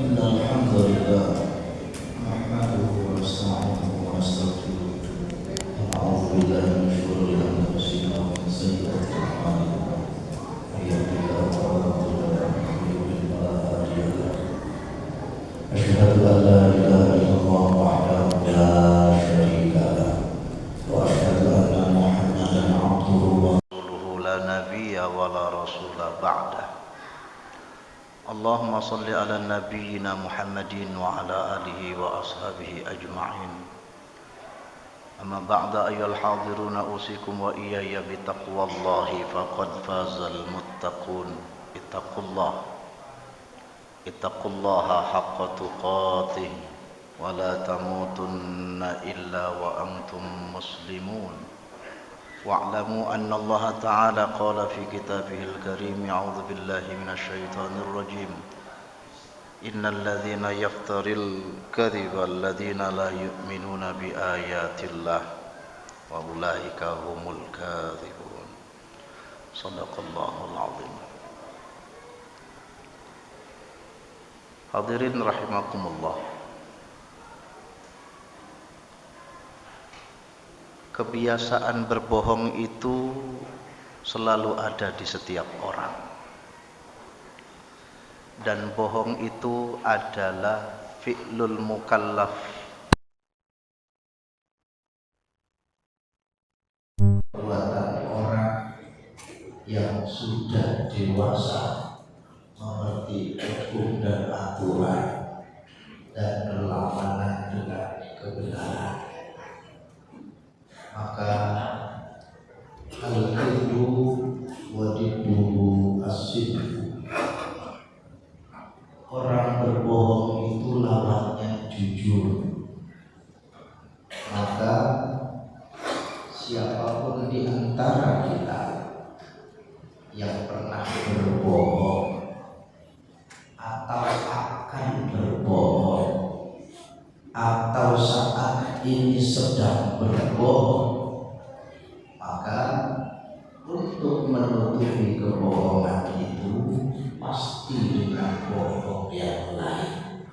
إن الحمد لله نحمده ونستعينه ونستغفره ونعوذ بالله من شرور أنفسنا ومن سيئات أعمالنا من يهده الله فلا مضل له ومن يضلل فلا هادي له أشهد أن لا إله إلا الله وحده لا شريك له وأشهد أن محمدا عبده ورسوله لا نبي ولا رسول بعده اللهم صل على نبينا محمد وعلى آله وأصحابه أجمعين أما بعد أيها الحاضرون أوصيكم وإياي بتقوى الله فقد فاز المتقون اتقوا الله حق تقاته ولا تموتن إلا وأنتم مسلمون واعلموا أن الله تعالى قال في كتابه الكريم أعوذ بالله من الشيطان الرجيم إن الذين يفتري الكذب الذين لا يؤمنون بآيات الله وأولئك هم الكاذبون صدق الله العظيم. Hadirin rahimakumullah, kebiasaan berbohong itu selalu ada di setiap orang, dan bohong itu adalah fi'lul mukallaf, perbuatan orang yang sudah dewasa, mengerti hukum dan aturan dan berlawanan dengan kebenaran. Maka al-kadhibu wadidduhu as-sidqu, orang berbohong itu lawannya jujur. Maka siapapun di antara kita yang pernah berbohong atau akan berbohong atau saat ini sedang berbohong, maka untuk menutupi kebohongan itu pasti dengan bohong yang lain.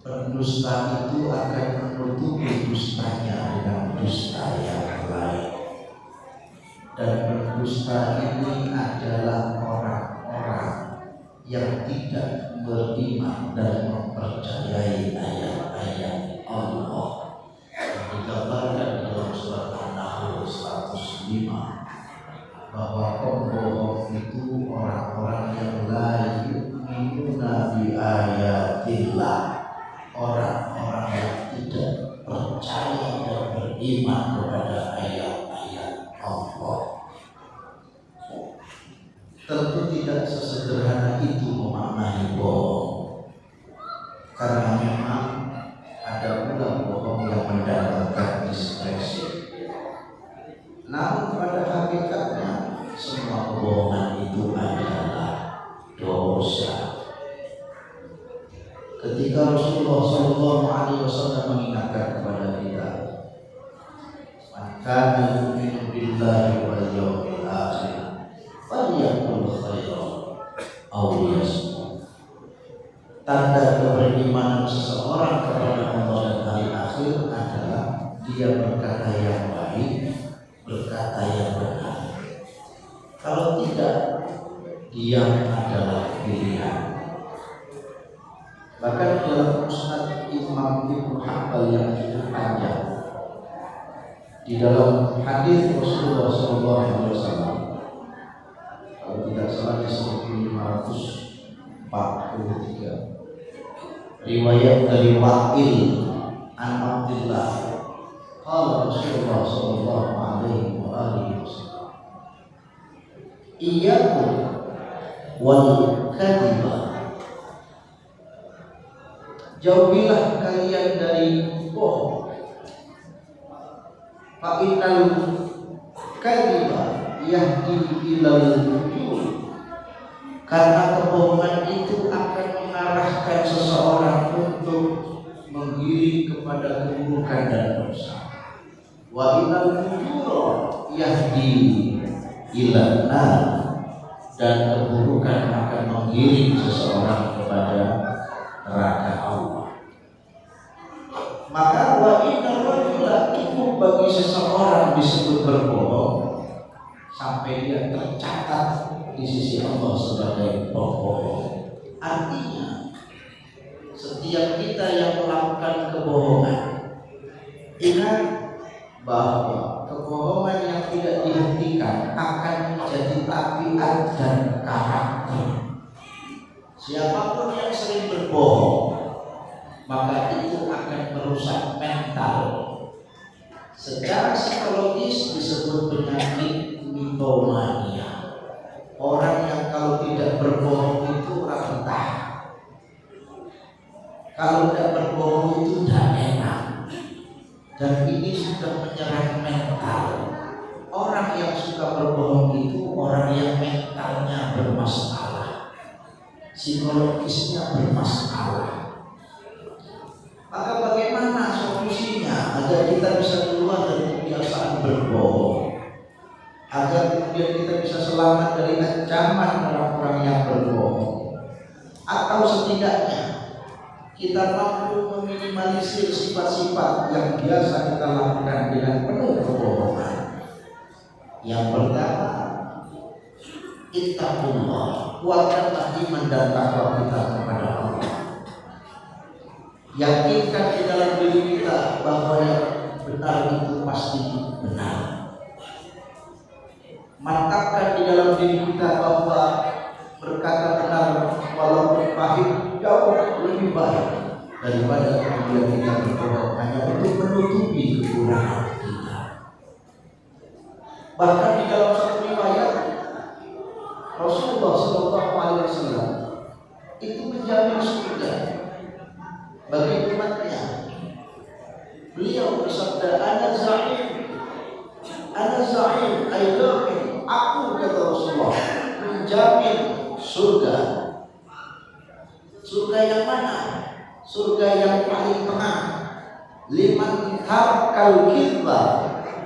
Pendusta itu akan menutupi dustanya dengan dusta yang lain, dan pendusta ini adalah orang-orang yang tidak beriman dan mempercayai ayat-ayat Allah yang digambarkan dalam surat An-Nahl 105 bahwa pembohong itu orang-orang yang la yu'minuna bi ayatillah, orang-orang yang tidak percaya dan beriman kepada ayat-ayat Allah. Tentu tidak sesederhana itu memaknai bohong, karena memang ada pula bohong yang mendatangkan diskresi. Namun pada hakikatnya semua kebohongan itu adalah dosa. Ketika Rasulullah SAW mengingatkan kepada kita, "Man kana yu'minu billahi wal yawmil akhir falyaqul khairan aw liyasmut." Tanda keberimanan seseorang kepada Allah dan hari akhir adalah dia berkata yang baik, berkata yang benar. Kalau tidak, diam adalah pilihan. Bahkan dalam Musnad Imam Ibnu Hanbal yang cukup panjang, di dalam hadis Rasulullah SAW, kalau tidak salah di 1543, riwayat dari Wa'il an Abdillah, qala Rasulullah sallallahu alaihi wasallam, iyyakum wal kadhiba, jauhilah kalian dari bohong. Fa innal kadhiba yahdi ilal fujur, karena kebohongan itu akan mengarahkan seseorang untuk menggiring kepada keburukan dan dosa. Wa innal fujura yahdi ilan nar, dan keburukan akan menggiring seseorang kepada kepada neraka Allah. Maka wa inna rajula itu bagi seseorang disebut berbohong sampai dia tercatat di sisi Allah sebagai pembohong. Artinya setiap kita yang melakukan kebohongan, ingat bahwa kebohongan yang tidak dihentikan akan menjadi tabiat dan karakter. Siapapun yang sering berbohong, maka itu akan merusak mental. Secara psikologis disebut penyakit mitomania. Orang yang kalau tidak berbohong itu orang betah. Kalau tidak berbohong itu tidak enak. Dan ini sudah menyerang mental. Orang yang suka berbohong itu orang yang mentalnya bermasalah, psikologisnya bermasalah. Maka bagaimana solusinya agar kita bisa keluar dari kebiasaan berbohong, agar kemudian kita bisa selamat dari ancaman orang-orang yang berbohong, atau setidaknya kita mampu meminimalisir sifat-sifat yang biasa kita lakukan dengan penuh kebohongan. Yang pertama, ittaqullah, kuatkanlah iman dan takwa kita kepada Allah. Yakinkan di dalam diri kita bahwa yang benar itu pasti benar. Mantapkan di dalam diri kita bahwa berkata benar walaupun pahit jauh lebih baik daripada kemudian kita berbohong hanya untuk menutupi kekurangan kita. Bahkan di dalam satu riwayat Rasulullah SAW itu menjamin surga bagi umatnya. Beliau bersabda, ana za'im, ayyamin, aku kata Rasulullah menjamin surga. Surga yang mana? Surga yang paling tengah. Liman tarkal kidba,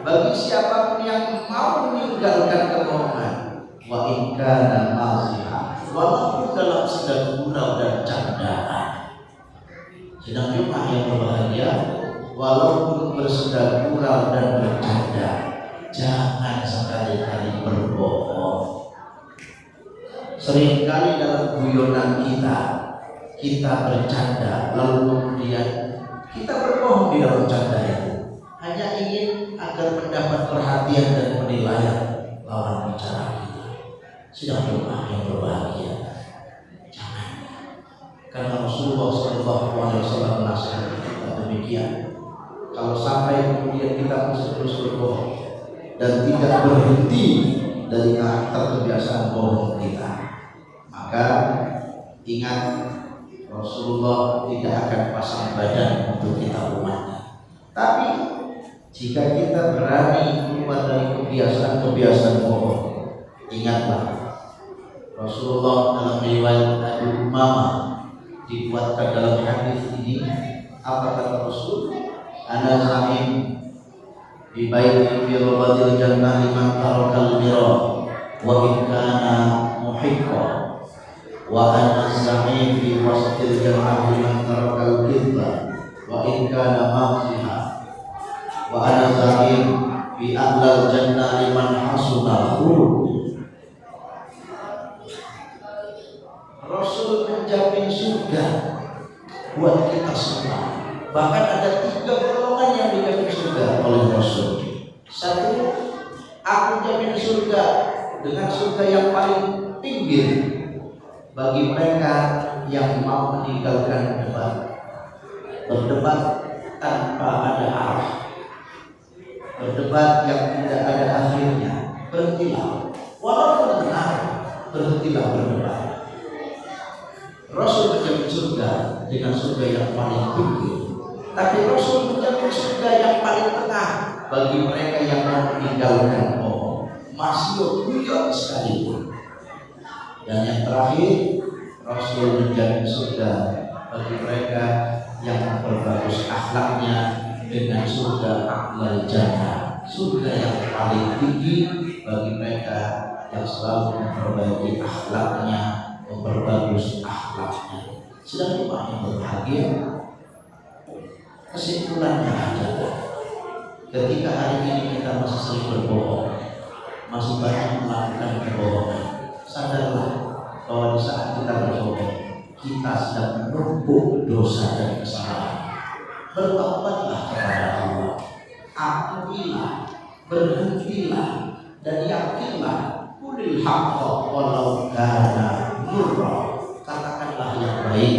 bagi siapapun yang mau meninggalkan kebohongan. Wa in kana maziha, walaupun dalam sedang gurau dan candaan. Sedang jemaah yang berbahagia, walaupun bersedang gurau dan bercanda, jangan sekali-kali berbohong. Seringkali dalam guyonan kita bercanda, lalu kemudian kita berbohong di dalam canda itu, hanya ingin agar mendapat perhatian dan penilaian lawan bicara kita. Sedang jemaah yang berbahagia, jangan. Karena Rasulullah SAW menasihatkan kita demikian. Kalau sampai kemudian kita masih terus berbohong dan tidak berhenti dari karakter kebiasaan bohong kita, maka ingat Rasulullah tidak akan pasang badan untuk kita umatnya. Tapi jika kita berani keluar dari kebiasaan-kebiasaan bohong, ingatlah Rasulullah dalam riwayat Abu Umamah dibuatkan dalam hadis ini, apa kata Rasul? Ana za'im bi baiti fi rabadil jannah liman tarakal mira wa in kana muhiqqa, wa ana za'im fi wasatil jannah liman tarakal kidba wa in kana maziha, wa ana za'im fi a'lal jannah liman hasuna khuluq. Rasul menjamin surga buat kita semua. Bahkan ada 3 golongan yang dijamin surga oleh Rasul. Satu, aku jamin surga dengan surga yang paling tinggi bagi mereka yang mau meninggalkan berdebat tanpa ada arah, berdebat yang tidak ada akhirnya. Berhentilah, walaupun benar, berhentilah berdebat. Rasul menjamin surga dengan surga yang paling tinggi, tapi Rasul menjamin surga yang paling tengah bagi mereka yang mau meninggalkan bohong, masih guyon sekalipun. Dan yang terakhir, Rasul menjamin surga bagi mereka yang memperbagus akhlaknya dengan surga a'lal jannah, surga yang paling tinggi bagi mereka yang selalu memperbaiki akhlaknya, memperbagus akhlaknya. Sedang rumah yang berbahagia. Kesimpulannya adalah ketika hari ini kita masih sering berbohong, masih banyak melakukan kebohongan, sadarlah bahwa di saat kita berbohong, kita sedang menumpuk dosa dan kesalahan. Bertobatlah kepada Allah, akuilah, berhentilah, dan yakinlah. Qulil haqqa walau kana murra. Katakanlah yang baik,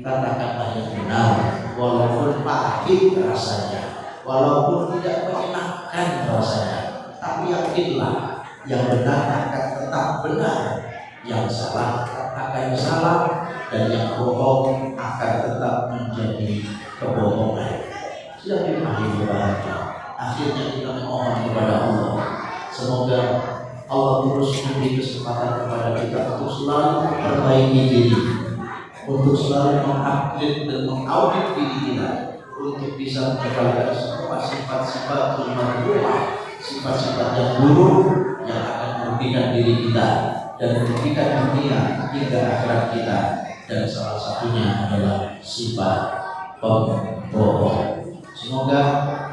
katakanlah yang benar, walaupun pahit rasanya, walaupun tidak menyenangkan rasanya, tapi yakinlah yang benar akan tetap benar, yang salah akan salah, dan yang bohong akan tetap menjadi kebohongan. Sudah dimahami berbahagia. Akhirnya kita memohon kepada Allah, semoga Allah terus memberi kesempatan kepada kita untuk selalu memperbaiki diri, untuk selalu mengupgrade dan mengaudit diri kita, untuk bisa mendapatkan semua sifat-sifat madhumah, sifat-sifat yang buruk yang akan merugikan diri kita dan merugikan dunia hingga akhirat kita. Dan salah satunya adalah sifat pembohong. Semoga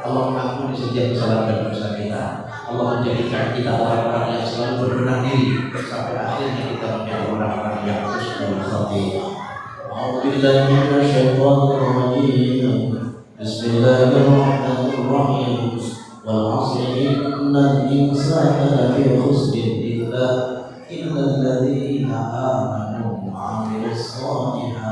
Allah mengampuni setiap kesalahan dan dosa kita. Allah menjadikan kita orang-orang yang selalu berbenah diri sampai akhirnya kita menjadi orang-orang yang husnul khotimah. A'udzubillahi minasyaitonir rajim. Bismillahirrahmanirrahim. Wal 'asri innal insana lafi khusrin illal ladzina amanu wa 'amilus shalihat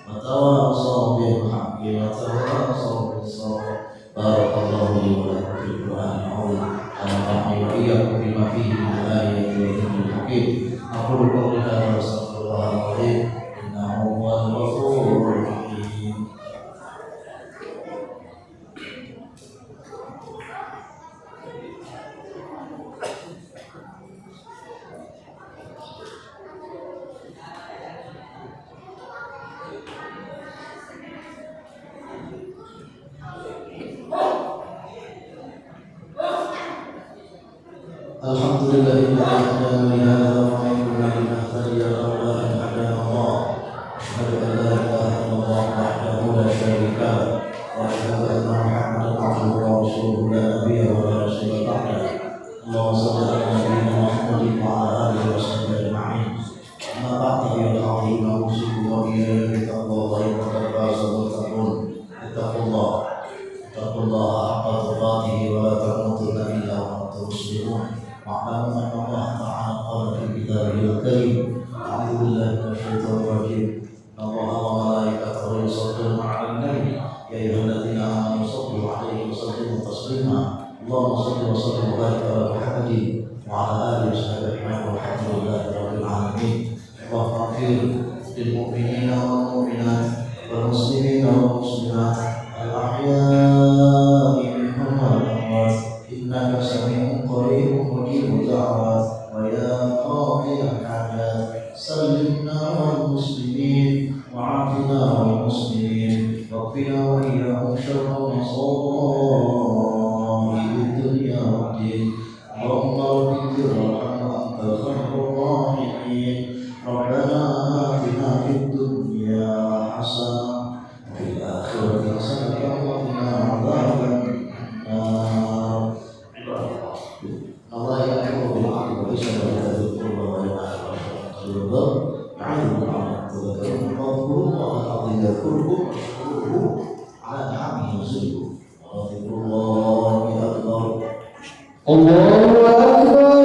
wa tawassaw bil haqqi wa tawassaw bis sabr. Barakallahu li wa lakum fil Qur'anil 'azim. Nafa'ani wa iyyakum bima fihi min al-ayati wa dhikril hakim. Aqulu qawli hadza wa astaghfirullahal 'azim. Innahu huwal ghafurur rahim. Alhamdulillahilladzi hadana li hadza wa ma kunna linahtadiya lawla an hadana Allah. Asyhadu an la ilaha illallah wahdahu la syarika lahu wa asyhadu anna Muhammadan abduhu wa rasuluhu la nabiyya wa la rasula ba'dahu. Allahumma shalli ala nabiyyina Muhammadin wa ala alihi wa sahbihi ajma'in. Amma ba'du ya al-'azim usikum wa iyyakum bi taqwallahi wa taqullaha. Ittaqullaha haqqa tuqatih wa la tamutunna illa wa antum muslimun. Wa'lamu anna Allah ta'ala qala fi kitabihil karim. A'udzu billahi minasyaitonir rajim. Allaha wa malaikatahu yusholluna 'alan nabi ya ayyuhalladzina amanu shallu 'alaihi wa sallimu taslima. Allahumma shalli wa sallim wa barik ala Muhammadin wa ala alihi wa sahbihi ajma'in walhamdulillahi rabbil alamin. Allahumma ighfir lil mu'minina wal mu'minat wal muslimina wal muslimat al-ahya'i minhum wal amwat. Innaka sami'un qaribun mujibud da'wat wa ya qadiyal hajat sallimna wal muslimin wa 'afina wal muslimin wa qina wa iyyahum syarra masa'ibid dunya waddin. Allahumma rabbir warhamna antal khairur rahimin. Rabbana atina fid dunya hasanah wa fil akhirati hasanah wa qina adzaban nar. Allah ya'muru bil 'adli wal ihsani wa ita'i dzil qurba wa yanha 'anil fahsya'i wal munkari wal baghi. Fadhkurullaha al-'azim yadhkurkum washkuruhu 'ala ni'amihi yazidkum. Wa dhikrullahi akbar. Allahu akbar.